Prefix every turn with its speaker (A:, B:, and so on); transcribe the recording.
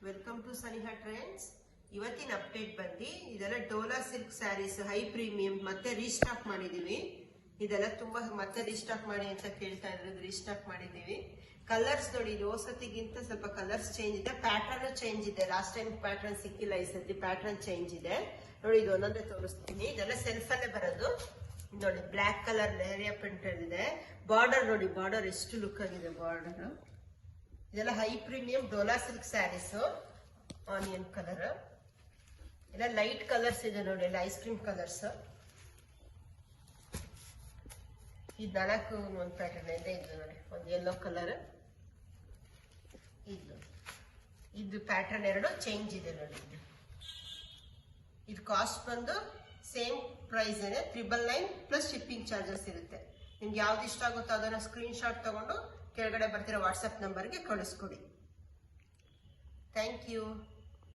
A: Welcome to Saniha trends. ಇವತ್ತಿನ update ಬಂದು ಇದೆಲ್ಲ Dola silk sarees high premium ಮತ್ತೆ ರೀಸ್ಟಾಕ್ ಮಾಡಿದೀವಿ. ಇದೆಲ್ಲ ತುಂಬಾ ಮತ್ತೆ ರೀಸ್ಟಾಕ್ ಮಾಡಿ ಅಂತ ಕೇಳ್ತಾ ಇರೋದು, ರೀಸ್ಟಾಕ್ ಮಾಡಿದೀವಿ. ಕಲರ್ಸ್ ನೋಡಿ, ಇದು ಹೊಸತಿಗಿಂತ ಸ್ವಲ್ಪ ಕಲರ್ಸ್ ಚೇಂಜ್ ಇದೆ, ಪ್ಯಾಟರ್ನ್ ಚೇಂಜ್ ಇದೆ. ಲಾಸ್ಟ್ ಟೈಮ್ ಪ್ಯಾಟರ್ನ್ ಸಿಕ್ಕಿಲ್ಲ, ಈ ಸತಿ ಪ್ಯಾಟರ್ನ್ ಚೇಂಜ್ ಇದೆ. ನೋಡಿ, ಇದು ಒಂದೊಂದೇ ತೋರಿಸ್ತೀನಿ. ಇದೆಲ್ಲ ಸೆಲ್ಫ್ ಅಲ್ಲೇ ಬರೋದು. ನೋಡಿ, ಬ್ಲಾಕ್ ಕಲರ್ ಏರಿಯಾ ಪ್ರಿಂಟೆಡ್ ಇದೆ. ಬಾರ್ಡರ್ ನೋಡಿ, ಬಾರ್ಡರ್ ಎಷ್ಟು ಲುಕ್ ಆಗಿದೆ ಬಾರ್ಡರ್. ಇದೆಲ್ಲ high premium Dola silk sarees, onion colour. ಎಲ್ಲ ಲೈಟ್ ಕಲರ್ಸ್ ಇದೆ ನೋಡಿ, ಎಲ್ಲ ಐಸ್ ಕ್ರೀಮ್ ಕಲರ್ಸ್. ಇದು 4 ಒಂದು ಪ್ಯಾಟರ್ನ್ ಇದೆ. ಇದು ನೋಡಿ, ಒಂದು ಯೆಲ್ಲೋ ಕಲರ್. ಇದು ಪ್ಯಾಟರ್ನ್ 2 ಚೇಂಜ್ ಇದೆ ನೋಡಿ. ಇದು ಕಾಸ್ಟ್ ಬಂದು ಸೇಮ್ ಪ್ರೈಸ್ ಇದೆ, 999 ಪ್ಲಸ್ ಶಿಪ್ಪಿಂಗ್ ಚಾರ್ಜಸ್ ಇರುತ್ತೆ. ನಿಮ್ಗೆ ಯಾವ್ದು ಇಷ್ಟ ಆಗುತ್ತೋ ಅದನ್ನ ಸ್ಕ್ರೀನ್ ಶಾಟ್ ತಗೊಂಡು ಕೆಳಗಡೆ ಬರ್ತಿರೋ ವಾಟ್ಸ್ಆಪ್ ನಂಬರ್ಗೆ ಕಳಿಸ್ಕೊಡಿ. Thank you.